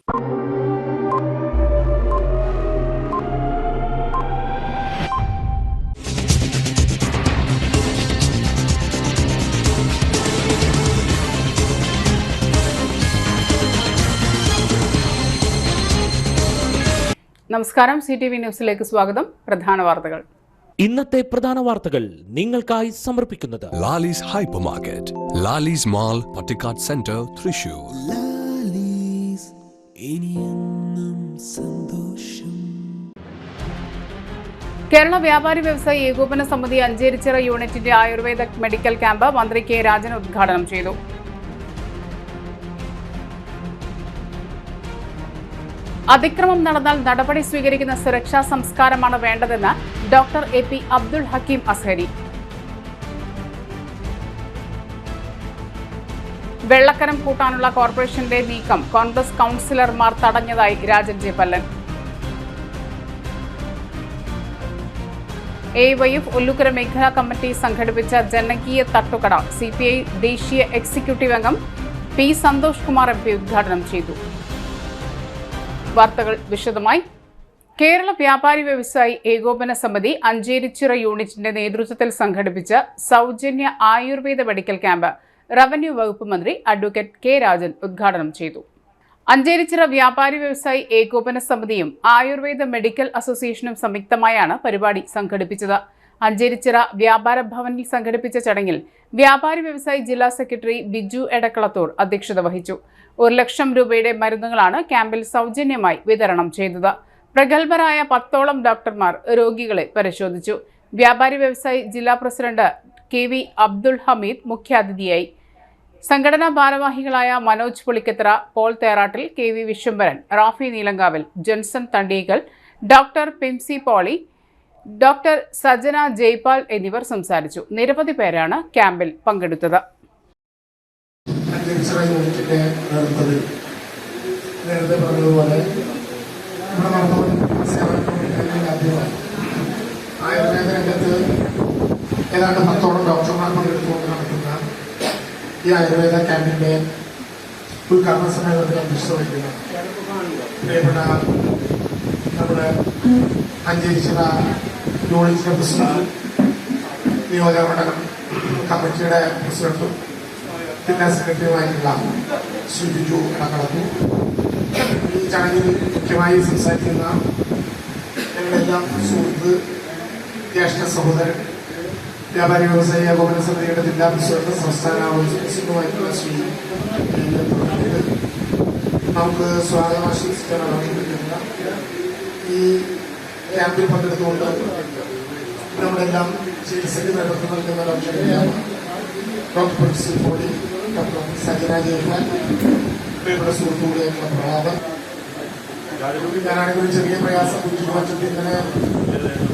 നമസ്കാരം, CTV ന്യൂസിലേക്ക് സ്വാഗതം. പ്രധാന വാർത്തകൾ. ഇന്നത്തെ പ്രധാന വാർത്തകൾ നിങ്ങൾക്കായി സമർപ്പിക്കുന്നത് Lalees hyper market, Lalees mall, Pattikkad centre, Thrissur. Kerala വ്യാപാരി വ്യവസായി ഏകോപന സമിതി അഞ്ചേരിച്ചിറ യൂണിറ്റിന്റെ ആയുർവേദ മെഡിക്കൽ ക്യാമ്പ് മന്ത്രി കെ രാജൻ ഉദ്ഘാടനം ചെയ്തു. അതിക്രമം നടന്നാൽ നടപടി സ്വീകരിക്കുന്ന സുരക്ഷാ സംസ്കാരമാണ് വേണ്ടതെന്ന് ഡോക്ടർ AP അബ്ദുൾ ഹക്കീം അസ്ഹരി. വെള്ളക്കരം കൂട്ടാനുള്ള കോർപ്പറേഷന്റെ നീക്കം കോൺഗ്രസ് കൗൺസിലർമാർ തടഞ്ഞതായി രാജൻ ജെ പല്ലൻ. AYF ഒല്ലുക്കര മേഖലാ കമ്മിറ്റി സംഘടിപ്പിച്ച ജനകീയ തട്ടുകട CPI ദേശീയ എക്സിക്യൂട്ടീവ് അംഗം P സന്തോഷ് കുമാർ MP ഉദ്ഘാടനം ചെയ്തു. വാർത്തകൾ വിശദമായി. കേരള വ്യാപാരി വ്യവസായി ഏകോപന സമിതി അഞ്ചേരിച്ചിറ യൂണിറ്റിന്റെ നേതൃത്വത്തിൽ സംഘടിപ്പിച്ച സൗജന്യ ആയുർവേദ മെഡിക്കൽ ക്യാമ്പ് റവന്യൂ വകുപ്പ് മന്ത്രി അഡ്വക്കേറ്റ് കെ രാജൻ ഉദ്ഘാടനം ചെയ്തു. അഞ്ചേരിച്ചിറ വ്യാപാരി വ്യവസായി ഏകോപന സമിതിയും ആയുർവേദ മെഡിക്കൽ അസോസിയേഷനും സംയുക്തമായാണ് പരിപാടി സംഘടിപ്പിച്ചത്. അഞ്ചേരിച്ചിറ വ്യാപാര ഭവനിൽ സംഘടിപ്പിച്ച ചടങ്ങിൽ വ്യാപാരി വ്യവസായി ജില്ലാ സെക്രട്ടറി ബിജു എടക്കളത്തൂർ അധ്യക്ഷത വഹിച്ചു. 1 ലക്ഷം രൂപയുടെ മരുന്നുകളാണ് ക്യാമ്പിൽ സൗജന്യമായി വിതരണം ചെയ്തത്. പ്രഗത്ഭരായ 10ഓളം ഡോക്ടർമാർ രോഗികളെ പരിശോധിച്ചു. വ്യാപാരി വ്യവസായി ജില്ലാ പ്രസിഡന്റ് KV അബ്ദുൾ ഹമീദ് മുഖ്യാതിഥിയായി. സംഘടനാ ഭാരവാഹികളായ Manoj Pulikkathra, Paul Therattil, KV Vishwambharan, Rafi Neelankavil, Johnson Thandikal, doctor Pimsy Poly, doctor Sajana Jaipal എന്നിവർ സംസാരിച്ചു. നിരവധി പേരാണ് ക്യാമ്പിൽ പങ്കെടുത്തത്. നേരത്തെ പറഞ്ഞതുപോലെ ആയുർവേദ രംഗത്ത് ഏതാണ്ട് 10ഓളം ഡോക്ടർമാർ പങ്കെടുത്തുകൊണ്ട് നടത്തുന്ന ഈ ആയുർവേദ ക്യാമ്പിന്റെ ഉദ്ഘാടന സമ്മേളനത്തിൽ അധ്യക്ഷത വഹിക്കുന്ന പ്രിയപ്പെട്ട നമ്മുടെ അഞ്ചേരിച്ചിറ യൂണിറ്റിന്റെ പ്രസിഡന്റ്, നിയോജക മണ്ഡലം കമ്മിറ്റിയുടെ പ്രസിഡന്റും ജില്ലാ സെക്രട്ടറിയുമായിട്ടുള്ള ശ്രീ ബിജു എടക്കളത്തു, ഈ ചടങ്ങിൽ മുഖ്യമായി സംസാരിക്കുന്ന ഞങ്ങളെല്ലാം സുഹൃത്ത്, ജ്യേഷ്ഠ സഹോദരൻ, വ്യാപാരി വ്യവസായി ഏകോപന സമിതിയുടെ ജില്ലാ പ്രസിഡന്റ്, സംസ്ഥാന പ്രസിഡന്റുമായിട്ടുള്ള ശ്രീ നമുക്ക് സ്വാഗതം ആശംസിക്കാൻ ആവശ്യപ്പെട്ടിരുന്ന ഈ ക്യാമ്പിൽ പങ്കെടുത്തുകൊണ്ട് നമ്മളെല്ലാം ചികിത്സയ്ക്ക് നേതൃത്വം നൽകുന്ന ഡോക്ടർ പിംസി പോളി, ഡോക്ടർ സജന ജയ്പാൽ, പ്രിയപ്പെട്ട സുഹൃത്തുക്കൂടിയായിട്ടുള്ള പ്രഭാതം. ഞാനാണെങ്കിൽ ഒരു ചെറിയ പ്രയാസം ബുദ്ധിമുട്ടിട്ട് ഇങ്ങനെ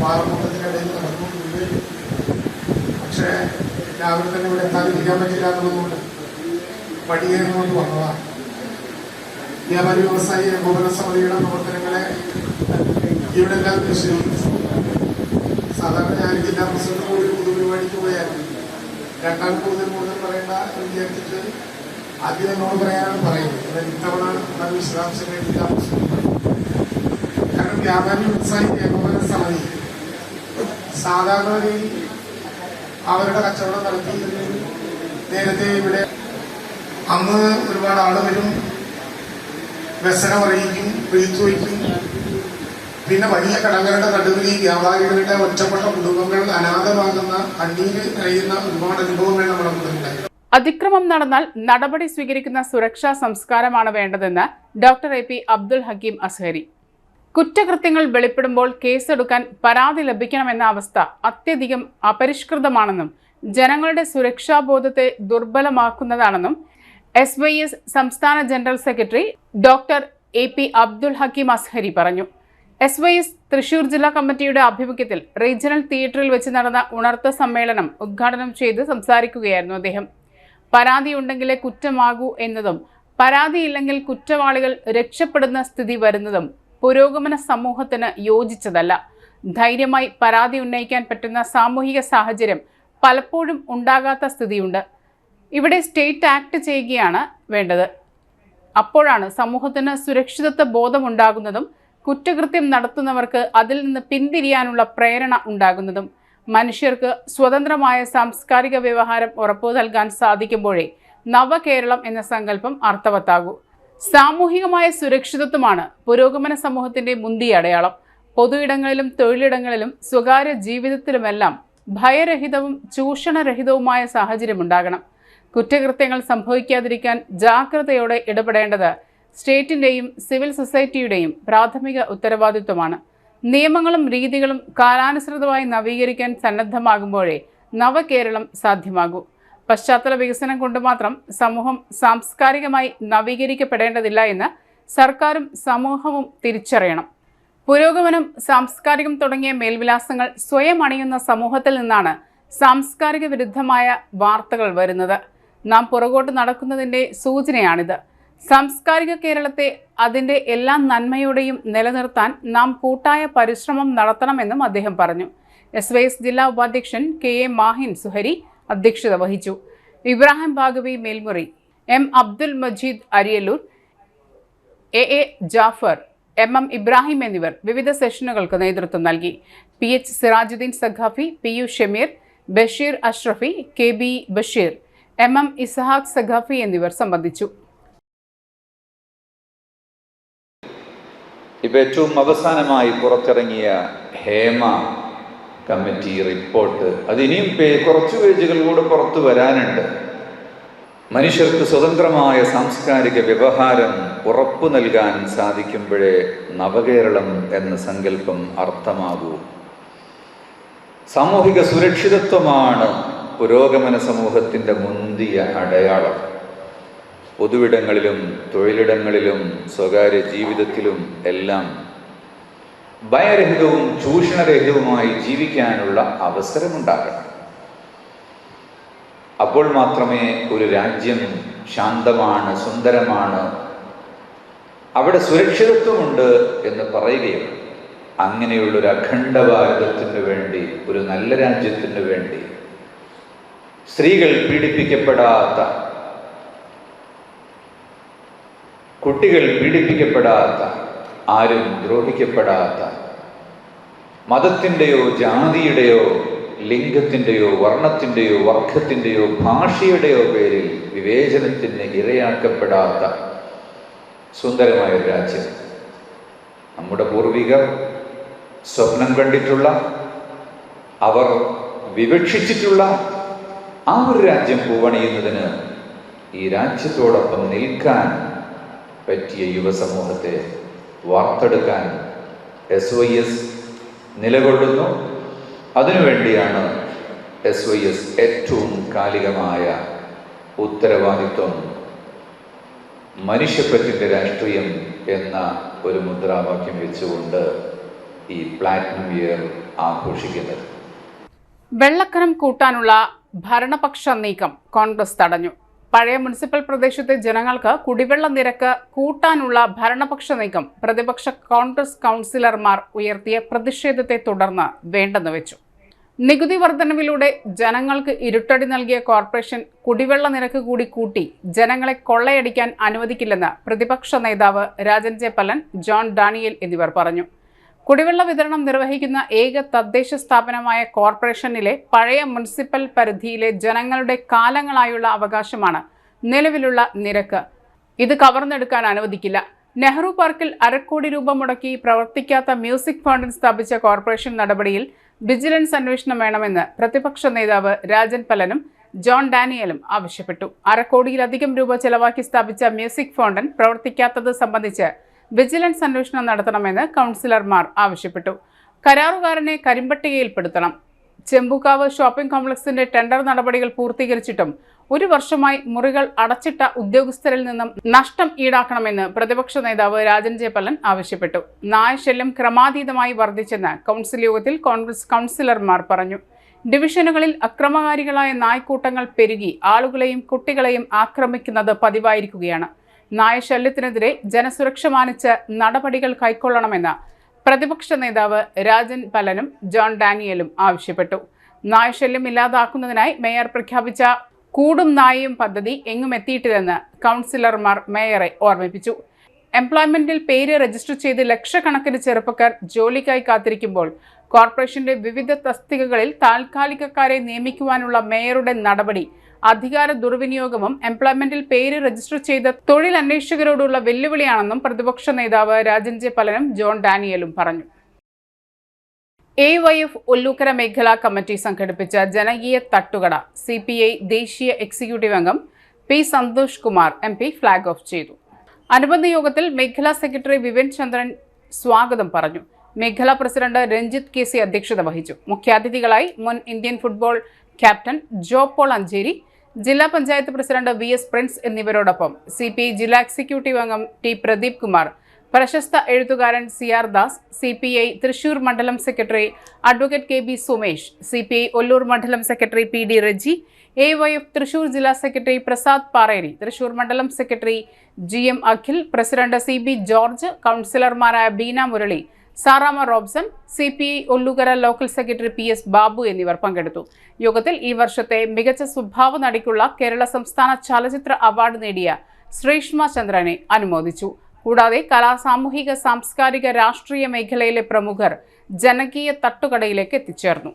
പാറക്കൂട്ടത്തിനിടയിൽ നടക്കുന്നുണ്ട്. പക്ഷേ രാവിലെ തന്നെ ഇവിടെ എത്താതിരിക്കാൻ പറ്റില്ല എന്നുള്ളതുകൊണ്ട് പടിയേറുകൊണ്ട് വന്നതാണ്. വ്യാപാരി വ്യവസായി ഏകോപന സമിതിയുടെ പ്രവർത്തനങ്ങളെ ഇവിടെ എല്ലാം വിശദീകരിച്ചു. സാധാരണ ഞാൻ ജില്ലാ പ്രസിഡന്റ് കൂടി ഒരു പൊതുപരിപാടിക്ക് പോയായിരുന്നു. രണ്ടാൾ കൂടുതൽ പറയേണ്ട എന്ന് വിചാരിച്ചിട്ട് ആദ്യം എന്നോട് പറയാനാണ് പറയുന്നത്. ഇത്തവണ വളരെ വിശദാംശങ്ങൾ ജില്ലാ പ്രസിഡന്റ്. കാരണം വ്യാപാരി വ്യവസായി ഏകോപന സമിതി സാധാരണ അവരുടെ കച്ചവടം നടത്തി നേരത്തെ ഇവിടെ അന്ന് ഒരുപാട് ആള് വരും, വ്യസനം അറിയിക്കും, വിളിച്ചു വയ്ക്കും. പിന്നെ വലിയ കടകളുടെ നടുവിൽ വ്യാപാരികളുടെ ഒറ്റപ്പെട്ട കുടുംബങ്ങൾ അനാഥമാകുന്ന കണ്ണീര് കഴിയുന്ന ഒരുപാട് അനുഭവങ്ങൾ നമ്മുടെ മുന്നിലുണ്ടായി. അതിക്രമം നടന്നാൽ നടപടി സ്വീകരിക്കുന്ന സുരക്ഷാ സംസ്കാരമാണ് വേണ്ടതെന്ന് ഡോക്ടർ AP അബ്ദുൾ ഹക്കീം അസ്ഹരി. കുറ്റകൃത്യങ്ങൾ വെളിപ്പെടുമ്പോൾ കേസെടുക്കാൻ പരാതി ലഭിക്കണമെന്ന അവസ്ഥ അത്യധികം അപരിഷ്കൃതമാണെന്നും ജനങ്ങളുടെ സുരക്ഷാബോധത്തെ ദുർബലമാക്കുന്നതാണെന്നും SYS സംസ്ഥാന general secretary doctor AP Abdul Hakeem Azhari പറഞ്ഞു. SYS തൃശൂർ ജില്ലാ കമ്മിറ്റിയുടെ ആഭിമുഖ്യത്തിൽ റീജിയണൽ തിയേറ്ററിൽ വെച്ച് നടന്ന ഉണർത്ത സമ്മേളനം ഉദ്ഘാടനം ചെയ്ത് സംസാരിക്കുകയായിരുന്നു അദ്ദേഹം. പരാതിയുണ്ടെങ്കിലേ കുറ്റമാകൂ എന്നതും പരാതിയില്ലെങ്കിൽ കുറ്റവാളികൾ രക്ഷപ്പെടുന്ന സ്ഥിതി വരുന്നതും പുരോഗമന സമൂഹത്തിന് യോജിച്ചതല്ല. ധൈര്യമായി പരാതി ഉന്നയിക്കാൻ പറ്റുന്ന സാമൂഹിക സാഹചര്യം പലപ്പോഴും ഉണ്ടാകാത്ത സ്ഥിതിയുണ്ട്. ഇവിടെ സ്റ്റേറ്റ് ആക്ട് ചെയ്യുകയാണ് വേണ്ടത്. അപ്പോഴാണ് സമൂഹത്തിന് സുരക്ഷിതത്വ ബോധമുണ്ടാകുന്നതും കുറ്റകൃത്യം നടത്തുന്നവർക്ക് അതിൽ നിന്ന് പിന്തിരിയാനുള്ള പ്രേരണ ഉണ്ടാകുന്നതും. മനുഷ്യർക്ക് സ്വതന്ത്രമായ സാംസ്കാരിക വ്യവഹാരം ഉറപ്പു നൽകാൻ സാധിക്കുമ്പോഴേ നവകേരളം എന്ന സങ്കല്പം അർത്ഥവത്താകൂ. സാമൂഹികമായ സുരക്ഷിതത്വമാണ് പുരോഗമന സമൂഹത്തിന്റെ മുന്തിയ അടയാളം. പൊതു ഇടങ്ങളിലും തൊഴിലിടങ്ങളിലും സ്വകാര്യ ജീവിതത്തിലുമെല്ലാം ഭയരഹിതവും ചൂഷണരഹിതവുമായ സാഹചര്യമുണ്ടാകണം. കുറ്റകൃത്യങ്ങൾ സംഭവിക്കാതിരിക്കാൻ ജാഗ്രതയോടെ ഇടപെടേണ്ടത് സ്റ്റേറ്റിന്റെയും സിവിൽ സൊസൈറ്റിയുടെയും പ്രാഥമിക ഉത്തരവാദിത്വമാണ്. നിയമങ്ങളും രീതികളും കാലാനുസൃതമായി നവീകരിക്കാൻ സന്നദ്ധമാകുമ്പോഴേ നവകേരളം സാധ്യമാകൂ. പശ്ചാത്തല വികസനം കൊണ്ട് മാത്രം സമൂഹം സാംസ്കാരികമായി നവീകരിക്കപ്പെടേണ്ടതില്ല എന്ന് സർക്കാരും സമൂഹവും തിരിച്ചറിയണം. പുരോഗമനം, സാംസ്കാരികം തുടങ്ങിയ മേൽവിലാസങ്ങൾ സ്വയം അണിയുന്ന സമൂഹത്തിൽ നിന്നാണ് സാംസ്കാരിക വിരുദ്ധമായ വാർത്തകൾ വരുന്നത്. നാം പുറകോട്ട് നടക്കുന്നതിൻ്റെ സൂചനയാണിത്. സാംസ്കാരിക കേരളത്തെ അതിൻ്റെ എല്ലാ നന്മയോടെയും നിലനിർത്താൻ നാം കൂട്ടായ പരിശ്രമം നടത്തണമെന്നും അദ്ദേഹം പറഞ്ഞു. SYS ജില്ലാ ഉപാധ്യക്ഷൻ KA മാഹിൻ സുഹരി അധ്യക്ഷത വഹിച്ചു. Ibrahim Baqavi Melmuri, M Abdul Majeed Ariyalur, AA Jafar, MM Ibrahim എന്നിവർ വിവിധ സെഷനുകൾക്ക് നേതൃത്വം നൽകി. PH Sirajuddin Saqafi, PU Shameer, Basheer Ashrafi, KB Basheer, MM Ishaq Saqafi എന്നിവർ സംബന്ധിച്ചു. ഇപ്പോൾ ഏറ്റവും അവസാനമായി പുറത്തിറങ്ങിയ ഹേമ കമ്മിറ്റി റിപ്പോർട്ട്, അതിനിയും കുറച്ച് പേജുകൾ കൂടെ പുറത്തു വരാനുണ്ട്. മനുഷ്യർക്ക് സ്വതന്ത്രമായ സാംസ്കാരിക വ്യവഹാരം ഉറപ്പു നൽകാൻ സാധിക്കുമ്പോഴേ നവകേരളം എന്ന സങ്കല്പം അർത്ഥമാകൂ. സാമൂഹിക സുരക്ഷിതത്വമാണ് പുരോഗമന സമൂഹത്തിൻ്റെ മുന്തിയ അടയാളം. പൊതുവിടങ്ങളിലും തൊഴിലിടങ്ങളിലും സ്വകാര്യ ജീവിതത്തിലും എല്ലാം ഭയരഹിതവും ചൂഷണരഹിതവുമായി ജീവിക്കാനുള്ള അവസരമുണ്ടാകണം. അപ്പോൾ മാത്രമേ ഒരു രാജ്യം ശാന്തമാണ്, സുന്ദരമാണ്, അവിടെ സുരക്ഷിതത്വമുണ്ട് എന്ന് പറയുകയുള്ളൂ. അങ്ങനെയുള്ളൊരു അഖണ്ഡ ഭാരതത്തിന് വേണ്ടി, ഒരു നല്ല രാജ്യത്തിന് വേണ്ടി സ്ത്രീകൾ പീഡിപ്പിക്കപ്പെടാത്ത, കുട്ടികൾ പീഡിപ്പിക്കപ്പെടാത്ത, ആരും ദ്രോഹിക്കപ്പെടാത്ത, മതത്തിൻ്റെയോ ജാതിയുടെയോ ലിംഗത്തിൻ്റെയോ വർണ്ണത്തിൻ്റെയോ വർഗത്തിൻ്റെയോ ഭാഷയുടെയോ പേരിൽ വിവേചനത്തിന് ഇരയാക്കപ്പെടാത്ത സുന്ദരമായൊരു രാജ്യം, നമ്മുടെ പൂർവികർ സ്വപ്നം കണ്ടിട്ടുള്ള, അവർ വിവക്ഷിച്ചിട്ടുള്ള ആ ഒരു രാജ്യം പൂവണിയുന്നതിന് ഈ രാജ്യത്തോടൊപ്പം നിൽക്കാൻ പറ്റിയ യുവസമൂഹത്തെ വാർത്തെടുക്കാൻ SYS നിലകൊള്ളുന്നു. അതിനുവേണ്ടിയാണ് SYS ഏറ്റവും കാലികമായ ഉത്തരവാദിത്വം മനുഷ്യപ്പറ്റിൻ്റെ രാഷ്ട്രീയം എന്ന ഒരു മുദ്രാവാക്യം വെച്ചുകൊണ്ട് ഈ പ്ലാറ്റിനം ഇയർ ആഘോഷിക്കുന്നത്. വെള്ളക്കരം കൂട്ടാനുള്ള ഭരണപക്ഷ നീക്കം കോൺഗ്രസ് തടഞ്ഞു. പഴയ മുനിസിപ്പൽ പ്രദേശത്തെ ജനങ്ങൾക്ക് കുടിവെള്ള നിരക്ക് കൂട്ടാനുള്ള ഭരണപക്ഷ നീക്കം പ്രതിപക്ഷ കോൺഗ്രസ് കൗൺസിലർമാർ ഉയർത്തിയ പ്രതിഷേധത്തെ തുടർന്ന് വേണ്ടെന്ന് വെച്ചു. നികുതി വർധനവിലൂടെ ജനങ്ങൾക്ക് ഇരുട്ടടി നൽകിയ കോർപ്പറേഷൻ കുടിവെള്ള നിരക്ക് കൂടി കൂട്ടി ജനങ്ങളെ കൊള്ളയടിക്കാൻ അനുവദിക്കില്ലെന്ന് പ്രതിപക്ഷ നേതാവ് Rajan J Pallan, John Daniel എന്നിവർ പറഞ്ഞു. കുടിവെള്ള വിതരണം നിർവഹിക്കുന്ന ഏക തദ്ദേശ സ്ഥാപനമായ കോർപ്പറേഷനിലെ പഴയ മുനിസിപ്പൽ പരിധിയിലെ ജനങ്ങളുടെ കാലങ്ങളായുള്ള അവകാശമാണ് നിലവിലുള്ള നിരക്ക്. ഇത് കവർന്നെടുക്കാൻ അനുവദിക്കില്ല. നെഹ്റു പാർക്കിൽ 1/2 കോടി രൂപ മുടക്കി പ്രവർത്തിക്കാത്ത മ്യൂസിക് ഫൗണ്ടൻ സ്ഥാപിച്ച കോർപ്പറേഷൻ നടപടിയിൽ വിജിലൻസ് അന്വേഷണം വേണമെന്ന് പ്രതിപക്ഷ നേതാവ് രാജൻ പല്ലനും ജോൺ ഡാനിയലും ആവശ്യപ്പെട്ടു. 1/2 കോടിയിലധികം രൂപ ചെലവാക്കി സ്ഥാപിച്ച മ്യൂസിക് ഫൗണ്ടൻ പ്രവർത്തിക്കാത്തത് സംബന്ധിച്ച് വിജിലൻസ് അന്വേഷണം നടത്തണമെന്ന് കൗൺസിലർമാർ ആവശ്യപ്പെട്ടു. കരാറുകാരനെ കരിമ്പട്ടികയിൽപ്പെടുത്തണം. ചെമ്പൂക്കാവ് ഷോപ്പിംഗ് കോംപ്ലക്സിന്റെ ടെൻഡർ നടപടികൾ പൂർത്തീകരിച്ചിട്ടും 1 വർഷമായി മുറികൾ അടച്ചിട്ട ഉദ്യോഗസ്ഥരിൽ നിന്നും നഷ്ടം ഈടാക്കണമെന്ന് പ്രതിപക്ഷ നേതാവ് രാജൻ ജെ പല്ലൻ ആവശ്യപ്പെട്ടു. നായശല്യം ക്രമാതീതമായി വർദ്ധിച്ചെന്ന് കൗൺസിൽ യോഗത്തിൽ കോൺഗ്രസ് കൗൺസിലർമാർ പറഞ്ഞു. ഡിവിഷനുകളിൽ അക്രമകാരികളായ നായ്ക്കൂട്ടങ്ങൾ പെരുകി ആളുകളെയും കുട്ടികളെയും ആക്രമിക്കുന്നത് പതിവായിരിക്കുകയാണ്. നായശല്യത്തിനെതിരെ ജനസുരക്ഷ മാനിച്ച് നടപടികൾ കൈക്കൊള്ളണമെന്ന് പ്രതിപക്ഷ നേതാവ് രാജൻ പല്ലനും ജോൺ ഡാനിയലും ആവശ്യപ്പെട്ടു. നായശല്യം ഇല്ലാതാക്കുന്നതിനായി മേയർ പ്രഖ്യാപിച്ച കൂടും നായയും പദ്ധതി എങ്ങും എത്തിയിട്ടില്ലെന്ന് കൗൺസിലർമാർ മേയറെ ഓർമ്മിപ്പിച്ചു. എംപ്ലോയ്മെന്റിൽ പേര് രജിസ്റ്റർ ചെയ്ത് ലക്ഷക്കണക്കിന് ചെറുപ്പക്കാർ ജോലിക്കായി കാത്തിരിക്കുമ്പോൾ കോർപ്പറേഷന്റെ വിവിധ തസ്തികകളിൽ താൽക്കാലികക്കാരെ നിയമിക്കുവാനുള്ള മേയറുടെ നടപടി അധികാര ദുർവിനിയോഗവും എംപ്ലോയ്മെന്റിൽ പേര് രജിസ്റ്റർ ചെയ്ത തൊഴിൽ അന്വേഷകരോടുള്ള വെല്ലുവിളിയാണെന്നും പ്രതിപക്ഷ നേതാവ് രാജൻ ജെ പലനും ജോൺ ഡാനിയലും പറഞ്ഞു. AYF ഒല്ലൂക്കര മേഖലാ കമ്മിറ്റി സംഘടിപ്പിച്ച ജനകീയ തട്ടുകട CPI ദേശീയ എക്സിക്യൂട്ടീവ് അംഗം P. Santhosh Kumar MP flag off ചെയ്തു. അനുബന്ധ യോഗത്തിൽ മേഖലാ സെക്രട്ടറി വിപിൻ ചന്ദ്രൻ സ്വാഗതം പറഞ്ഞു. മേഖലാ പ്രസിഡന്റ് രഞ്ജിത്ത് KC അധ്യക്ഷത വഹിച്ചു. മുഖ്യാതിഥികളായി മുൻ Indian football captain Jo Paul Ancheri, ജില്ലാ പഞ്ചായത്ത് പ്രസിഡന്റ് VS പ്രിൻസ് എന്നിവരോടൊപ്പം CPI ജില്ലാ എക്സിക്യൂട്ടീവ് അംഗം T. പ്രദീപ് കുമാർ, പ്രശസ്ത എഴുത്തുകാരൻ CR ദാസ്, CPI തൃശൂർ മണ്ഡലം secretary advocate KB Sumesh, CPI Ollur മണ്ഡലം secretary PD Reji, AYF Thrissur ജില്ലാ സെക്രട്ടറി പ്രസാദ് പാറേരി, തൃശൂർ മണ്ഡലം secretary GM Akhil, president CB George, കൗൺസിലർമാരായ Beena Murali, Sarama Robson, CPI Ollukkara local secretary PS Babu എന്നിവർ പങ്കെടുത്തു. യോഗത്തിൽ ഈ വർഷത്തെ മികച്ച സ്വഭാവ നടിക്കുള്ള കേരള സംസ്ഥാന ചലച്ചിത്ര അവാർഡ് നേടിയ ശ്രീഷ്മ ചന്ദ്രനെ അനുമോദിച്ചു. കൂടാതെ സാമൂഹിക സാംസ്കാരിക രാഷ്ട്രീയ മേഖലയിലെ പ്രമുഖർ ജനകീയ തട്ടുകടയിലേക്ക് എത്തിച്ചേർന്നു.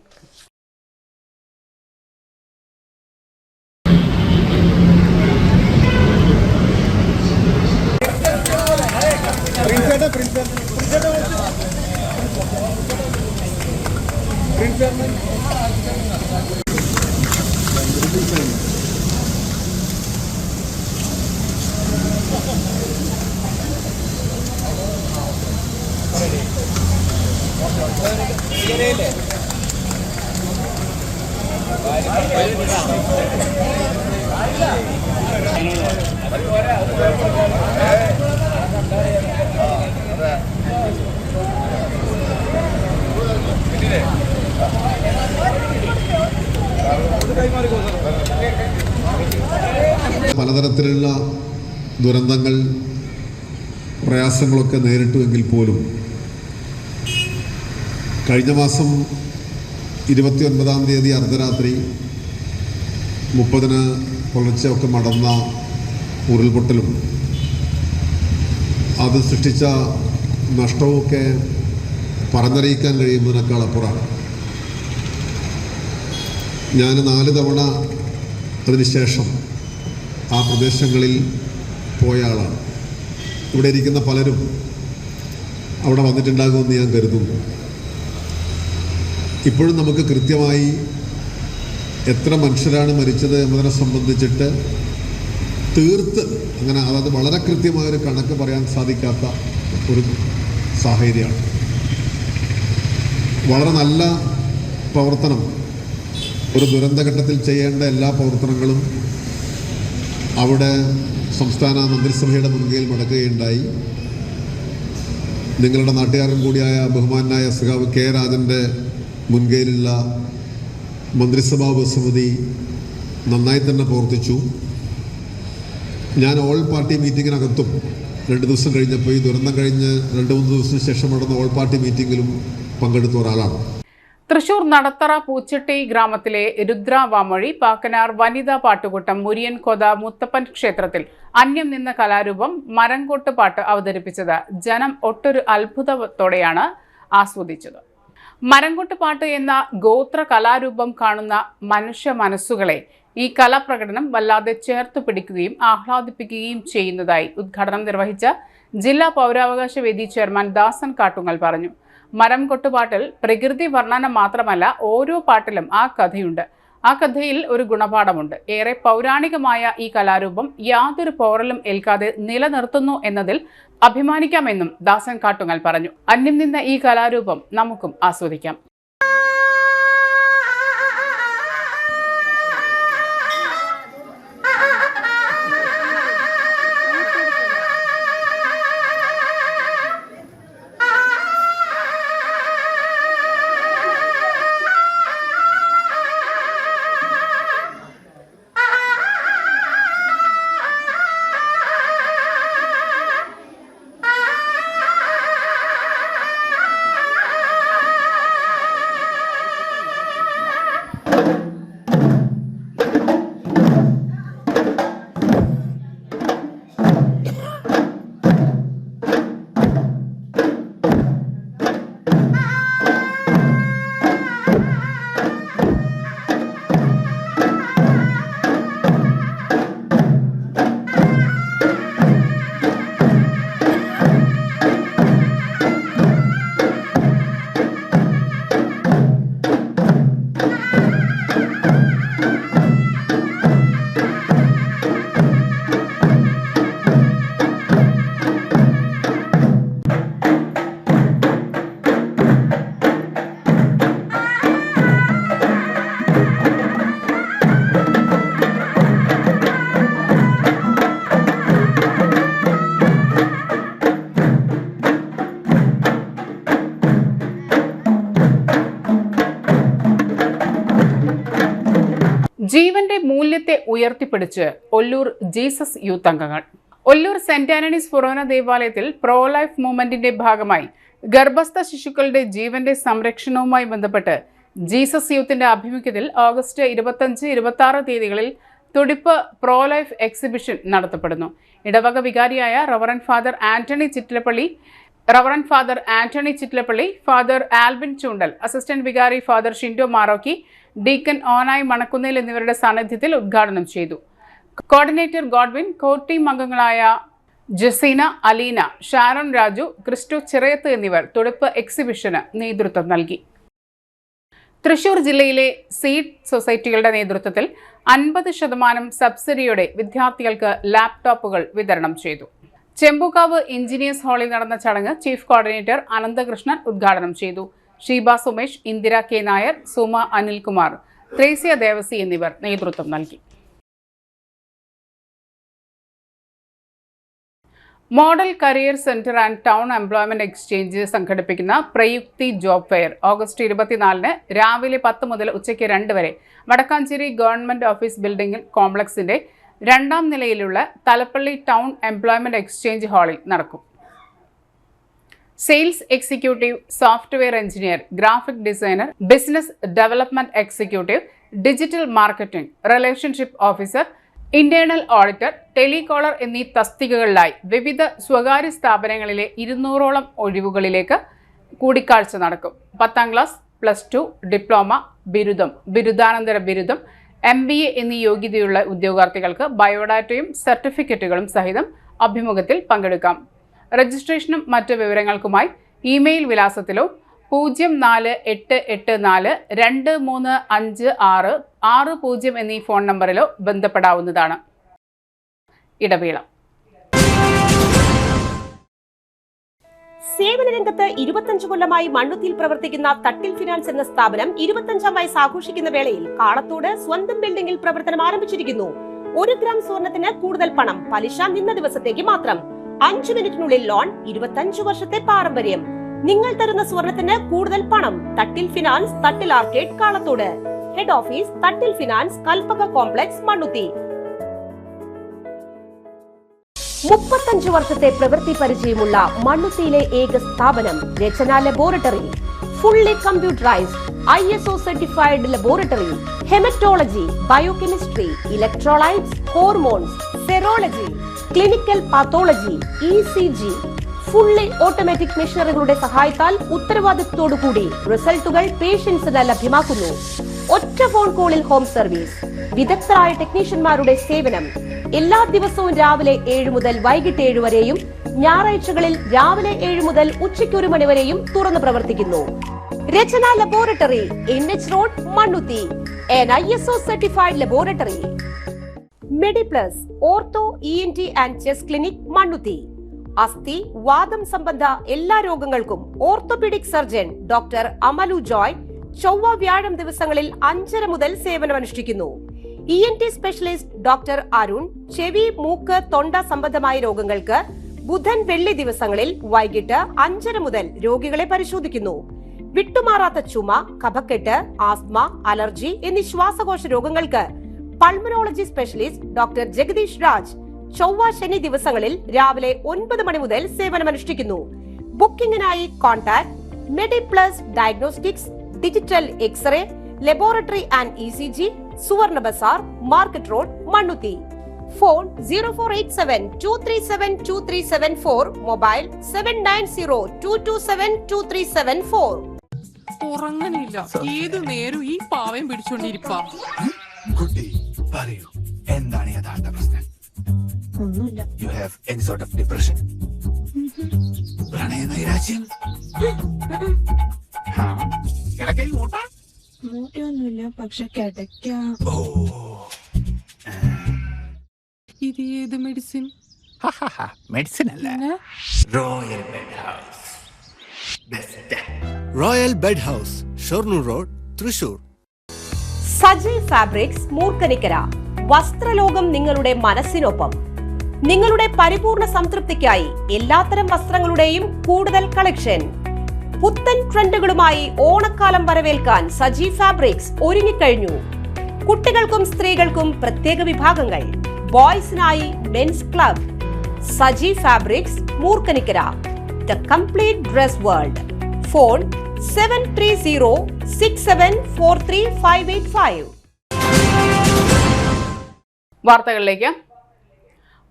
പലതരത്തിലുള്ള ദുരന്തങ്ങൾ, പ്രയാസങ്ങളൊക്കെ നേരിട്ടുവെങ്കിൽ പോലും കഴിഞ്ഞ മാസം 29-ാം തീയതി അർദ്ധരാത്രി 30-ന് പുലർച്ചെയൊക്കെ നടന്ന ഉരുൾപൊട്ടലും അത് സൃഷ്ടിച്ച നഷ്ടവുമൊക്കെ പറഞ്ഞറിയിക്കാൻ കഴിയുന്നതിനേക്കാൾ അപ്പുറമാണ്. ഞാൻ 4 തവണ അതിനുശേഷം ആ പ്രദേശങ്ങളിൽ പോയ ആളാണ്. ഇവിടെ ഇരിക്കുന്ന പലരും അവിടെ വന്നിട്ടുണ്ടാകുമെന്ന് ഞാൻ കരുതുന്നു. ഇപ്പോഴും നമുക്ക് കൃത്യമായി എത്ര മനുഷ്യരാണ് മരിച്ചത് എന്നതിനെ സംബന്ധിച്ചിട്ട് തീർത്ത് അങ്ങനെ, അതായത് വളരെ കൃത്യമായൊരു കണക്ക് പറയാൻ സാധിക്കാത്ത ഒരു സാഹചര്യമാണ്. വളരെ നല്ല പ്രവർത്തനം, ഒരു ദുരന്തഘട്ടത്തിൽ ചെയ്യേണ്ട എല്ലാ പ്രവർത്തനങ്ങളും അവിടെ സംസ്ഥാന മന്ത്രിസഭയുടെ മുൻകൈയിൽ നടക്കുകയുണ്ടായി. നിങ്ങളുടെ നാട്ടുകാരൻ കൂടിയായ ബഹുമാനായ സഖാവ് K. രാജൻ്റെ മുൻകൈയിലുള്ള മന്ത്രിസഭാ ഉപസമിതി നന്നായി തന്നെ പ്രവർത്തിച്ചു. ഞാൻ ഓൾ പാർട്ടി മീറ്റിങ്ങിനകത്തും 2 ദിവസം കഴിഞ്ഞപ്പോൾ, ഈ ദുരന്തം കഴിഞ്ഞ് 2-3 ദിവസത്തിന് ശേഷം നടന്ന ഓൾ പാർട്ടി മീറ്റിങ്ങിലും പങ്കെടുത്ത ഒരാളാണ്. തൃശൂർ നടത്തറ പൂച്ചട്ടി ഗ്രാമത്തിലെ രുദ്രാവാമൊഴി പാക്കനാർ വനിതാ പാട്ടുകൂട്ടം മുരിയൻ കൊത മുത്തപ്പൻ ക്ഷേത്രത്തിൽ അന്യം നിന്ന കലാരൂപം മരംകൊട്ട് പാട്ട് അവതരിപ്പിച്ചത് ജനം ഒട്ടൊരു അത്ഭുതത്തോടെയാണ് ആസ്വദിച്ചത്. മരംകൊട്ട് പാട്ട് എന്ന ഗോത്ര കലാരൂപം കാണുന്ന മനുഷ്യ മനസ്സുകളെ ഈ കലാപ്രകടനം വല്ലാതെ ചേർത്തു പിടിക്കുകയും ആഹ്ലാദിപ്പിക്കുകയും ചെയ്യുന്നതായി ഉദ്ഘാടനം നിർവഹിച്ച ജില്ലാ പൗരാവകാശ വേദി ചെയർമാൻ ദാസൻ കാട്ടുങ്ങൽ പറഞ്ഞു. മരം കൊട്ടുപാട്ടിൽ പ്രകൃതി വർണ്ണന മാത്രമല്ല, ഓരോ പാട്ടിലും ആ കഥയുണ്ട്. ആ കഥയിൽ ഒരു ഗുണപാഠമുണ്ട്. ഏറെ പൗരാണികമായ ഈ കലാരൂപം യാതൊരു പോറലും ഏൽക്കാതെ നിലനിർത്തുന്നു എന്നതിൽ അഭിമാനിക്കാമെന്നും ദാസൻ കാട്ടുങ്ങൽ പറഞ്ഞു. അന്യം നിന്ന ഈ കലാരൂപം നമുക്കും ആസ്വദിക്കാം. ജീവന്റെ മൂല്യത്തെ ഉയർത്തിപ്പിടിച്ച് ഒല്ലൂർ ജീസസ് യൂത്ത് അംഗങ്ങൾ. ഒല്ലൂർ സെന്റ് ആന്റണീസ് ഫൊറോന ദേവാലയത്തിൽ പ്രോ ലൈഫ് മൂവ്മെന്റിന്റെ ഭാഗമായി ഗർഭസ്ഥ ശിശുക്കളുടെ ജീവന്റെ സംരക്ഷണവുമായി ബന്ധപ്പെട്ട് ജീസസ് യൂത്തിന്റെ ആഭിമുഖ്യത്തിൽ ഓഗസ്റ്റ് 25-26 തീയതികളിൽ തുടിപ്പ് പ്രോ ലൈഫ് എക്സിബിഷൻ നടത്തപ്പെടുന്നു. ഇടവക വികാരിയായ reverend father Antony Chittilappilly, father Albin Choondal, assistant വികാരി ഫാദർ ഷിൻഡോ മാറോക്കി, ഡീക്കൻ ഓനായി മണക്കുന്നേൽ എന്നിവരുടെ സാന്നിധ്യത്തിൽ ഉദ്ഘാടനം ചെയ്തു. കോർഡിനേറ്റർ ഗോഡ്വിൻ, കോർ ടീം അംഗങ്ങളായ ജസീന, അലീന, ഷാരോൺ രാജു, ക്രിസ്റ്റോ ചിറയത്ത് എന്നിവർ തുടിപ്പ് എക്സിബിഷന് നേതൃത്വം നൽകി. തൃശൂർ ജില്ലയിലെ സീഡ് സൊസൈറ്റികളുടെ നേതൃത്വത്തിൽ 50% സബ്സിഡിയോടെ വിദ്യാർത്ഥികൾക്ക് ലാപ്ടോപ്പുകൾ വിതരണം ചെയ്തു. ചെമ്പൂക്കാവ് എഞ്ചിനീയേഴ്സ് ഹാളിൽ നടന്ന ചടങ്ങ് ചീഫ് കോർഡിനേറ്റർ അനന്തകൃഷ്ണൻ ഉദ്ഘാടനം ചെയ്തു. ഷീബ സുമേഷ്, ഇന്ദിര കെ നായർ, സുമ അനിൽകുമാർ, ത്രേസ്യ ദേവസി എന്നിവർ നേതൃത്വം നൽകി. Model career centre and town employment exchange സംഘടിപ്പിക്കുന്ന പ്രയുക്തി ജോബ് ഫെയർ ഓഗസ്റ്റ് 24 രാവിലെ 10 മുതൽ ഉച്ചയ്ക്ക് 2 വരെ വടക്കാഞ്ചേരി ഗവൺമെന്റ് ഓഫീസ് ബിൽഡിംഗ് കോംപ്ലക്സിന്റെ 2ാം നിലയിലുള്ള തലപ്പള്ളി ടൗൺ എംപ്ലോയ്മെന്റ് എക്സ്ചേഞ്ച് ഹാളിൽ നടക്കും. Sales executive, software engineer, graphic designer, business development executive, digital marketing, relationship officer, internal auditor, telecaller എന്നീ തസ്തികകളിലായി വിവിധ സ്വകാര്യ സ്ഥാപനങ്ങളിലെ 200ഓളം ഒഴിവുകളിലേക്ക് കൂടിക്കാഴ്ച നടക്കും. 10ാം ക്ലാസ്, +2, ഡിപ്ലോമ, ബിരുദം, ബിരുദാനന്തര ബിരുദം, MBA എന്നീ യോഗ്യതയുള്ള ഉദ്യോഗാർത്ഥികൾക്ക് ബയോഡാറ്റയും സർട്ടിഫിക്കറ്റുകളും സഹിതം അഭിമുഖത്തിൽ പങ്കെടുക്കാം. രജിസ്ട്രേഷനും മറ്റ് വിവരങ്ങൾക്കുമായി ഇമെയിൽ വിലാസത്തിലോ 04884235660 എന്നീ ഫോൺ നമ്പറിലോ ബന്ധപ്പെടാവുന്നതാണ്. ഇടവേള. സേവന രംഗത്ത് 25 കൊല്ലമായി മണ്ണുത്തിയിൽ പ്രവർത്തിക്കുന്ന തട്ടിൽ ഫിനാൻസ് എന്ന സ്ഥാപനം 25ാം വയസ്സ് ആഘോഷിക്കുന്ന വേളയിൽ കാളത്തോട് സ്വന്തം ബിൽഡിംഗിൽ പ്രവർത്തനം ആരംഭിച്ചിരിക്കുന്നു. 1 ഗ്രാം സ്വർണത്തിന് കൂടുതൽ പണം, പലിശ നിന്ന ദിവസത്തേക്ക് മാത്രം, 5 മിനിറ്റിനുള്ളിൽ ലോൺ, 25 വർഷത്തെ പാരമ്പര്യം. നിങ്ങൾ തരുന്ന സ്വർണത്തിന് കൂടുതൽ പണം. Thattil finance, Thattil arcade, Kalathode. Head office Thattil finance, Kalpaka complex, Mannuthy. 35 വർഷത്തെ പ്രവൃത്തി പരിചയമുള്ള മണ്ണുത്തിയിലെ ഏക സ്ഥാപനം Rachana laboratory. Fully computerised, ISO certified laboratory. Haematology, biochemistry, electrolytes, hormones, serology, clinical pathology, ECG. Fully automatic മെഷീനറികളുടെ സഹായത്താൽ ഉത്തരവാദിത്വത്തോടുകൂടി റിസൾട്ടുകൾ പേഷ്യൻസിന് ലഭ്യമാക്കുന്നു. ഒറ്റ ഫോൺ കോളിൽ ഹോം സർവീസ്. വിദഗ്ധരായ ടെക്നീഷ്യന്മാരുടെ സേവനം. എല്ലാ ദിവസവും രാവിലെ 7 മുതൽ വൈകിട്ട് 7 വരെയും ഞായറാഴ്ചകളിൽ രാവിലെ 7 മുതൽ ഉച്ചയ്ക്ക് 1 മണി വരെയും തുറന്നു പ്രവർത്തിക്കുന്നു. Rachana laboratory, NH road, Mannuthy. an ISO certified laboratory. Mediplus, ortho, ENT and chest clinic, Mannuthy. അസ്ഥി, വാദം സംബന്ധ എല്ലാ രോഗങ്ങൾക്കും orthopaedic surgeon doctor Amalu Joy ചൊവ്വ വ്യാഴം ദിവസങ്ങളിൽ 5:30 മുതൽ സേവനമനുഷ്ഠിക്കുന്നു. ENT സ്പെഷ്യലിസ്റ്റ് ഡോക്ടർ അരുൺ ചെവി, മൂക്ക്, തൊണ്ട സംബന്ധമായ രോഗങ്ങൾക്ക് ബുധൻ, വെള്ളി ദിവസങ്ങളിൽ വൈകിട്ട് 5:30 മുതൽ രോഗികളെ പരിശോധിക്കുന്നു. വിട്ടുമാറാത്ത ചുമ, കഫക്കെട്ട്, ആസ്മ, അലർജി എന്നീ ശ്വാസകോശ രോഗങ്ങൾക്ക് pulmonology specialist doctor Jagadish Raj ചൊവ്വ, ശനി ദിവസങ്ങളിൽ രാവിലെ 9 മണി മുതൽ സേവനമനുഷ്ഠിക്കുന്നു. ബുക്കിംഗിനായി contact Mediplus diagnostics, digital X-ray, laboratory and ECG, Suvarna Bazar, market road, Mannuthy. Phone 0487-237-2374, mobile 790227-2374. ഉറങ്ങണില്ല, ഏതു നേരം ഈ പാവം പിടിച്ചോണ്ടിരിപ്പാ. കുട്ടി പറയൂ, എന്താണ് യഥാർത്ഥ പ്രശ്നം? ഒന്നുമില്ല. You have any sort of depression? പ്രണയ നൈരാശ്യം? കിടക്കയിൽ മൂട്ട? മൂട്ടയൊന്നുമില്ല, പക്ഷെ കിടക്കാം. ഇത് ഏത് മെഡിസിൻ? മെഡിസിൻ അല്ല, royal bed house. Royal bed house, Shoranur road, Thrissur. Saji fabrics, Moorkanikkara. വസ്ത്രലോകം നിങ്ങളുടെ മനസ്സിനൊപ്പം. നിങ്ങളുടെ പരിപൂർണ സംതൃപ്തിക്കായി എല്ലാത്തരം വസ്ത്രങ്ങളുടെയും കൂടുതൽ കളക്ഷൻ. പുത്തൻ ട്രെൻഡുകളുമായി ഓണക്കാലം വരവേൽക്കാൻ സജി ഫാബ്രിക്സ് ഒരുങ്ങിക്കഴിഞ്ഞു. കുട്ടികൾക്കും സ്ത്രീകൾക്കും പ്രത്യേക വിഭാഗങ്ങൾ. ബോയ്സിനായി mens club. Saji fabrics, Moorkanikkara. The complete dress world. Phone 7306743585. വാർത്തകളിലേക്ക്.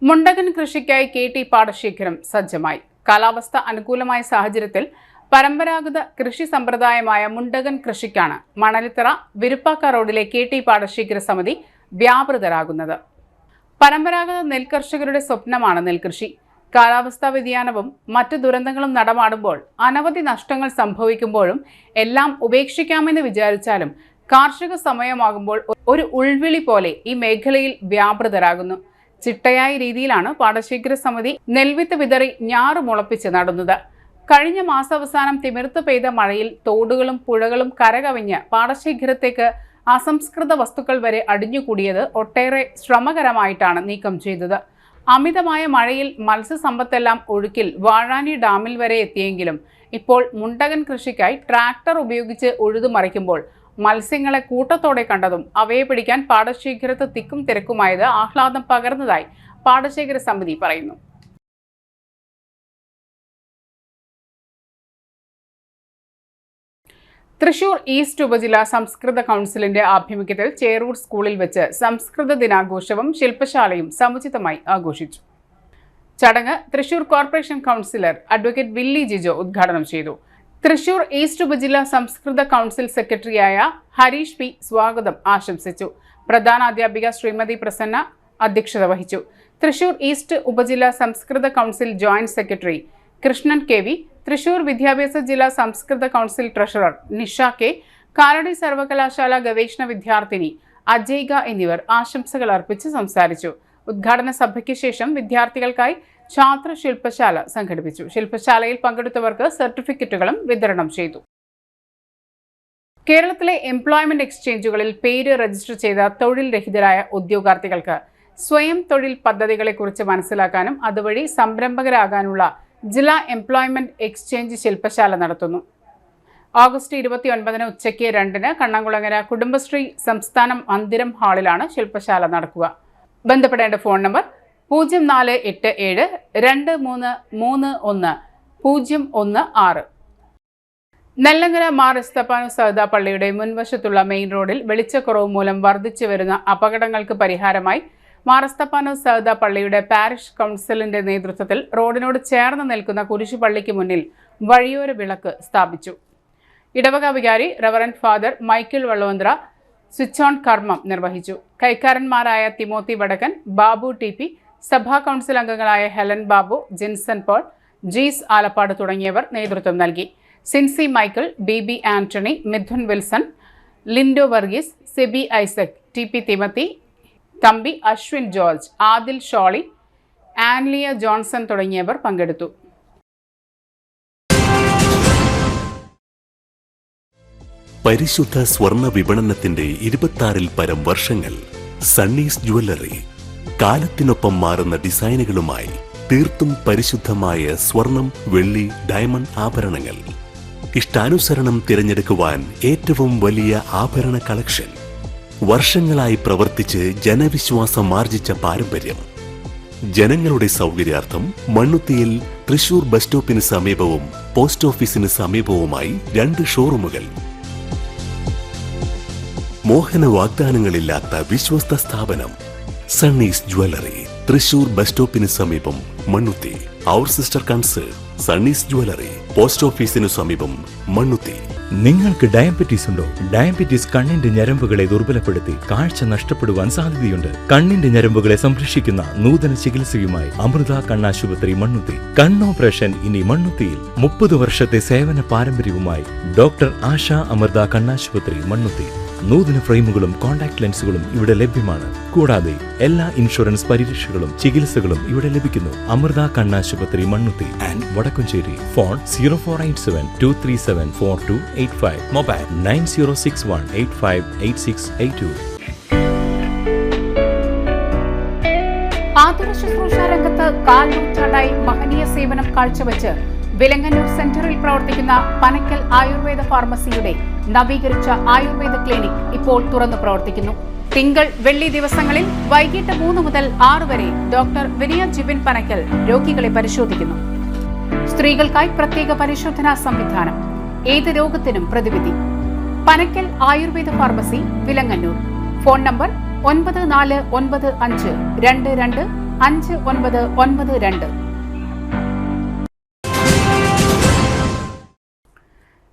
മുണ്ടകൻ കൃഷിക്കായി KT പാടശേഖരം സജ്ജമായി. കാലാവസ്ഥ അനുകൂലമായ സാഹചര്യത്തിൽ പരമ്പരാഗത കൃഷി സമ്പ്രദായമായ മുണ്ടകൻ കൃഷിക്കാണ് മണലിത്തറ വിരുപ്പാക്ക റോഡിലെ KT പാടശേഖര സമിതി വ്യാപൃതരാകുന്നത്. പരമ്പരാഗത നെൽകർഷകരുടെ സ്വപ്നമാണ് നെൽകൃഷി. കാലാവസ്ഥാ വ്യതിയാനവും മറ്റു ദുരന്തങ്ങളും നടമാടുമ്പോൾ അനവധി നഷ്ടങ്ങൾ സംഭവിക്കുമ്പോഴും എല്ലാം ഉപേക്ഷിക്കാമെന്ന് വിചാരിച്ചാലും കാർഷിക സമയമാകുമ്പോൾ ഒരു ഉൾവിളി പോലെ ഈ മേഖലയിൽ വ്യാപൃതരാകുന്നു. ചിട്ടയായ രീതിയിലാണ് പാടശേഖര സമിതി നെൽവിത്ത് വിതറി ഞാറ് മുളപ്പിച്ച് നടുന്നത്. കഴിഞ്ഞ മാസാവസാനം തിമിർത്ത് പെയ്ത മഴയിൽ തോടുകളും പുഴകളും കരകവിഞ്ഞ് പാടശേഖരത്തേക്ക് അസംസ്കൃത വസ്തുക്കൾ വരെ അടിഞ്ഞുകൂടിയത് ഒട്ടേറെ ശ്രമകരമായിട്ടാണ് നീക്കം ചെയ്തത്. അമിതമായ മഴയിൽ മത്സ്യസമ്പത്തെല്ലാം ഒഴുക്കിൽ വാഴാനി ഡാമിൽ വരെ എത്തിയെങ്കിലും ഇപ്പോൾ മുണ്ടകൻ കൃഷിക്കായി ട്രാക്ടർ ഉപയോഗിച്ച് ഉഴുതുമറിക്കുമ്പോൾ മത്സ്യങ്ങളെ കൂട്ടത്തോടെ കണ്ടതും അവയെ പിടിക്കാൻ പാടശേഖരത്ത് തിക്കും തിരക്കുമായത് ആഹ്ലാദം പകർന്നതായി പാടശേഖര സമിതി പറയുന്നു. തൃശൂർ ഈസ്റ്റ് ഉപജില്ലാ സംസ്കൃത കൗൺസിലിന്റെ ആഭിമുഖ്യത്തിൽ ചേറൂർ സ്കൂളിൽ വെച്ച് സംസ്കൃത ദിനാഘോഷവും ശില്പശാലയും സമുചിതമായി ആഘോഷിച്ചു. ചടങ്ങ് Thrissur corporation councillor advocate Willy Jijo ഉദ്ഘാടനം ചെയ്തു. തൃശൂർ ഈസ്റ്റ് ഉപജില്ലാ സംസ്കൃത കൗൺസിൽ സെക്രട്ടറിയായ ഹരീഷ് പി സ്വാഗതം ആശംസിച്ചു. പ്രധാന അധ്യാപിക ശ്രീമതി പ്രസന്ന അധ്യക്ഷത വഹിച്ചു. തൃശൂർ ഈസ്റ്റ് ഉപജില്ലാ സംസ്കൃത council joint secretary Krishnan KV, Thrissur വിദ്യാഭ്യാസ ജില്ലാ സംസ്കൃത council treasurer Nisha K, Kalady സർവകലാശാല ഗവേഷണ വിദ്യാർത്ഥിനി അജയ്ക എന്നിവർ ആശംസകൾ അർപ്പിച്ച് സംസാരിച്ചു. ഉദ്ഘാടന സഭയ്ക്ക് ശേഷം വിദ്യാർത്ഥികൾക്കായി ഛാത്ര ശില്പശാല സംഘടിപ്പിച്ചു. ശില്പശാലയിൽ പങ്കെടുത്തവർക്ക് സർട്ടിഫിക്കറ്റുകളും വിതരണം ചെയ്തു. കേരളത്തിലെ എംപ്ലോയ്മെന്റ് എക്സ്ചേഞ്ചുകളിൽ പേര് രജിസ്റ്റർ ചെയ്ത തൊഴിൽ രഹിതരായ ഉദ്യോഗാർത്ഥികൾക്ക് സ്വയം തൊഴിൽ പദ്ധതികളെക്കുറിച്ച് മനസ്സിലാക്കാനും അതുവഴി സംരംഭകരാകാനുള്ള ജില്ലാ എംപ്ലോയ്മെന്റ് എക്സ്ചേഞ്ച് ശില്പശാല നടത്തുന്നു. ഓഗസ്റ്റ് 29 ഉച്ചയ്ക്ക് 2 കണ്ണംകുളങ്ങര കുടുംബശ്രീ സംസ്ഥാനം മന്ദിരം ഹാളിലാണ് ശില്പശാല നടക്കുക. ബന്ധപ്പെടേണ്ട ഫോൺ നമ്പർ 0487233116. നെല്ലങ്കര മാർ എസ്തപ്പാനോ സഹദ പള്ളിയുടെ മുൻവശത്തുള്ള മെയിൻ റോഡിൽ വെളിച്ചക്കുറവ് മൂലം വർദ്ധിച്ചു വരുന്ന അപകടങ്ങൾക്ക് പരിഹാരമായി മാർ എസ്തപ്പാനോ സഹദ പള്ളിയുടെ പാരിഷ് കൗൺസിലിന്റെ നേതൃത്വത്തിൽ റോഡിനോട് ചേർന്ന് നിൽക്കുന്ന കുരിശുപള്ളിക്ക് മുന്നിൽ വഴിയോര വിളക്ക് സ്ഥാപിച്ചു. ഇടവക വികാരി റവറന്റ് father Michael Vallondra switch on കർമ്മം നിർവഹിച്ചു. കൈക്കാരന്മാരായ തിമോത്തി വടക്കൻ, ബാബു TP, സഭാ കൗൺസിൽ അംഗങ്ങളായ ഹെലൻ ബാബു, ജിൻസൺ പോൾ, ജീസ് ആലപ്പാട് തുടങ്ങിയവർ നേതൃത്വം നൽകി. Sincy Michael, BB Antony, Mithun Wilson, Lindo Varghese, Sebi Isaac, TP Timothy, Thampi Ashwin George, Adil Sholy, Anliya Johnson തുടങ്ങിയവർ പങ്കെടുത്തു. പരിശുദ്ധ സ്വർണ്ണ വിപണനത്തിന്റെ 26-ൽ പരം വർഷങ്ങൾ. സണ്ണീസ് ജ്വല്ലറി കാലത്തിനൊപ്പം മാറുന്ന ഡിസൈനുകളുമായി തീർത്തും പരിശുദ്ധമായ സ്വർണം, വെള്ളി, ഡയമണ്ട് ആഭരണങ്ങൾ. ഇഷ്ടാനുസരണം തിരഞ്ഞെടുക്കുവാൻ ഏറ്റവും വലിയ ആഭരണ കളക്ഷൻ. വർഷങ്ങളായി പ്രവർത്തിച്ച് ജനവിശ്വാസം ആർജിച്ച പാരമ്പര്യം. ജനങ്ങളുടെ സൗകര്യാർത്ഥം മണ്ണുത്തിയിൽ തൃശൂർ ബസ് സ്റ്റോപ്പിന് സമീപവും പോസ്റ്റ് ഓഫീസിന് സമീപവുമായി 2 ഷോറൂമുകൾ. മോഹന വാഗ്ദാനങ്ങളില്ലാത്ത വിശ്വസ്ത സ്ഥാപനം സണ്ണീസ് ജ്വല്ലറി, തൃശൂർ ബസ് സ്റ്റോപ്പിന് സമീപം മണ്ണുത്തി. അവർ സിസ്റ്റർ കൺസേൺ സണ്ണീസ് ജ്വല്ലറി, പോസ്റ്റ് ഓഫീസിനു സമീപം മണ്ണുത്തി. നിങ്ങൾക്ക് ഡയബറ്റീസ് ഉണ്ടോ? ഡയബറ്റീസ് കണ്ണിന്റെ ഞരമ്പുകളെ ദുർബലപ്പെടുത്തി കാഴ്ച നഷ്ടപ്പെടുവാൻ സാധ്യതയുണ്ട്. കണ്ണിന്റെ ഞരമ്പുകളെ സംരക്ഷിക്കുന്ന നൂതന ചികിത്സയുമായി അമൃത കണ്ണാശുപത്രി മണ്ണുത്തി. കണ്ണോപ്പറേഷൻ ഇനി മണ്ണുത്തിയിൽ. 30 വർഷത്തെ സേവന പാരമ്പര്യവുമായി ഡോക്ടർ ആശ അമൃത കണ്ണാശുപത്രി മണ്ണുത്തി. നൂതന ഫ്രെയിമുകളും കോൺടാക്ട് ലെൻസുകളും ഇവിടെ ലഭ്യമാണ്. കൂടാതെ എല്ലാ ഇൻഷുറൻസ് പരിരക്ഷകളും ചികിത്സകളും ഇവിടെ ലഭിക്കുന്നു. അമൃത കണ്ണാശുപത്രി Mannuthy and Vadakkumchery. Phone 0487237485. Mobile 9061858682. ആതുര ശുശ്രൂഷ രംഗത്ത് കാൽനൂറ്റാണ്ടായി മഹനീയ സേവനം കാഴ്ചവെച്ച് വിലങ്ങന്നൂർ സെന്ററിൽ പ്രവർത്തിക്കുന്ന പനക്കൽ ആയുർവേദ ഫാർമസിയുടെ നവീകരിച്ച ആയുർവേദ ക്ലിനിക് ഇപ്പോൾ തുറന്നു പ്രവർത്തിക്കുന്നു. തിങ്കൾ വെള്ളി ദിവസങ്ങളിൽ വൈകിട്ട് 3 മുതൽ 6 വരെ ഡോക്ടർ വിനയ ജിബിൻ പനക്കൽ രോഗികളെ പരിശോധിക്കുന്നു. സ്ത്രീകൾക്കായി പ്രത്യേക പരിശോധനാ സംവിധാനം. ഏത് രോഗത്തിനും പ്രതിവിധി. Panakkal Ayurveda pharmacy, Vilangannur. Phone number 9495225992.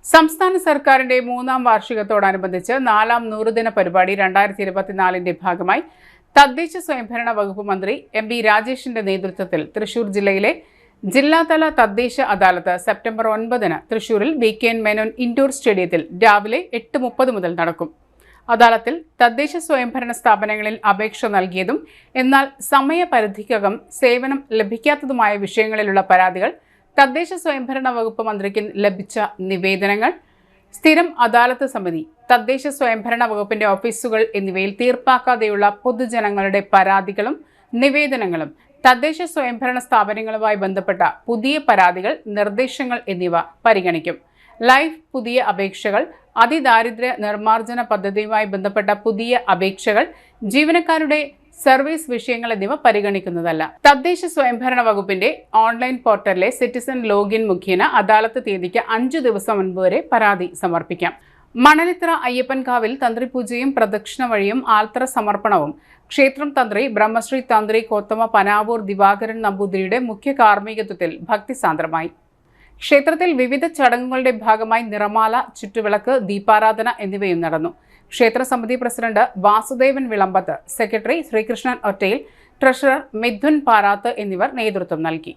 സംസ്ഥാന സർക്കാരിന്റെ 3ാം വാർഷികത്തോടനുബന്ധിച്ച് 4ാം നൂറുദിന പരിപാടി 2024ന്റെ ഭാഗമായി തദ്ദേശ സ്വയംഭരണ വകുപ്പ് മന്ത്രി എം ബി രാജേഷിന്റെ നേതൃത്വത്തിൽ തൃശൂർ ജില്ലയിലെ ജില്ലാതല തദ്ദേശ അദാലത്ത് സെപ്റ്റംബർ 9 തൃശൂരിൽ VKN മേനോൻ ഇൻഡോർ സ്റ്റേഡിയത്തിൽ രാവിലെ 8:30 മുതൽ നടക്കും. അദാലത്തിൽ തദ്ദേശ സ്വയംഭരണ സ്ഥാപനങ്ങളിൽ അപേക്ഷ നൽകിയതും എന്നാൽ സമയപരിധിക്കകം സേവനം ലഭിക്കാത്തതുമായ വിഷയങ്ങളിലുള്ള പരാതികൾ, തദ്ദേശ സ്വയംഭരണ വകുപ്പ് മന്ത്രിക്ക് ലഭിച്ച നിവേദനങ്ങൾ, സ്ഥിരം അദാലത്ത് സമിതി, തദ്ദേശ സ്വയംഭരണ വകുപ്പിന്റെ ഓഫീസുകൾ എന്നിവയിൽ തീർപ്പാക്കാതെയുള്ള പൊതുജനങ്ങളുടെ പരാതികളും നിവേദനങ്ങളും, തദ്ദേശ സ്വയംഭരണ സ്ഥാപനങ്ങളുമായി ബന്ധപ്പെട്ട പുതിയ പരാതികൾ, നിർദ്ദേശങ്ങൾ എന്നിവ പരിഗണിക്കും. ലൈഫ് പുതിയ അപേക്ഷകൾ, അതിദാരിദ്ര്യ നിർമ്മാർജ്ജന പദ്ധതിയുമായി ബന്ധപ്പെട്ട പുതിയ അപേക്ഷകൾ, ജീവനക്കാരുടെ സർവീസ് വിഷയങ്ങൾ എന്നിവ പരിഗണിക്കുന്നതല്ല. തദ്ദേശ സ്വയംഭരണ വകുപ്പിന്റെ ഓൺലൈൻ പോർട്ടലിലെ സിറ്റിസൺ ലോഗിൻ മുഖേന അദാലത്ത് തീയതിക്ക് 5 ദിവസം മുൻപ് വരെ പരാതി സമർപ്പിക്കാം. മണലിത്ര അയ്യപ്പൻകാവിൽ തന്ത്രിപൂജയും പ്രദക്ഷിണ വഴിയും ആൽത്തറ സമർപ്പണവും ക്ഷേത്രം തന്ത്രി ബ്രഹ്മശ്രീ തന്ത്രി കോത്തമ പനാവൂർ ദിവാകരൻ നമ്പൂതിരിയുടെ മുഖ്യ കാർമ്മികത്വത്തിൽ ഭക്തിസാന്ദ്രമായി. ക്ഷേത്രത്തിൽ വിവിധ ചടങ്ങുകളുടെ ഭാഗമായി നിറമാല, ചുറ്റുവിളക്ക്, ദീപാരാധന എന്നിവയും നടന്നു. ക്ഷേത്ര സമിതി president Vasudevan വിളമ്പത്ത്, secretary Sreekrishnan ഒറ്റയിൽ, treasurer Mithun പാരാത്ത് എന്നിവർ നേതൃത്വം നൽകി.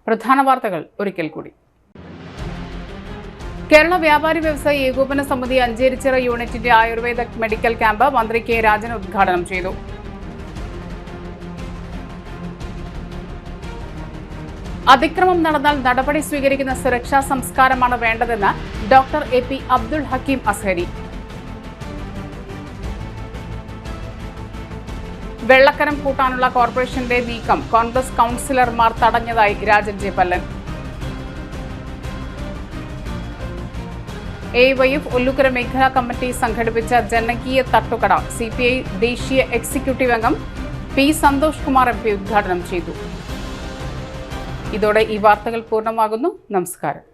പ്രധാന വാർത്തകൾ ഒരിക്കൽ കൂടി. കേരള വ്യാപാരി വ്യവസായി ഏകോപന സമിതി അഞ്ചേരിച്ചിറ യൂണിറ്റിന്റെ ആയുർവേദ മെഡിക്കൽ ക്യാമ്പ് മന്ത്രി കെ രാജൻ ഉദ്ഘാടനം ചെയ്തു. അതിക്രമം നടന്നാൽ നടപടി സ്വീകരിക്കുന്ന സുരക്ഷാ സംസ്കാരമാണ് വേണ്ടതെന്ന് ഡോക്ടർ AP അബ്ദുൾ ഹക്കീം അസ്ഹരി. വെള്ളക്കരം കൂട്ടാനുള്ള കോർപ്പറേഷന്റെ നീക്കം കോൺഗ്രസ് കൗൺസിലർമാർ തടഞ്ഞതായി രാജൻ ജെ പല്ലൻ. AYF ഒല്ലുക്കര മേഖലാ കമ്മിറ്റി സംഘടിപ്പിച്ച ജനകീയ തട്ടുകട CPI ദേശീയ എക്സിക്യൂട്ടീവ് അംഗം P സന്തോഷ് കുമാർ MP ഉദ്ഘാടനം ചെയ്തു. ഇതോടെ ഈ വാർത്തകൾ പൂർണ്ണമാകുന്നു. നമസ്കാരം.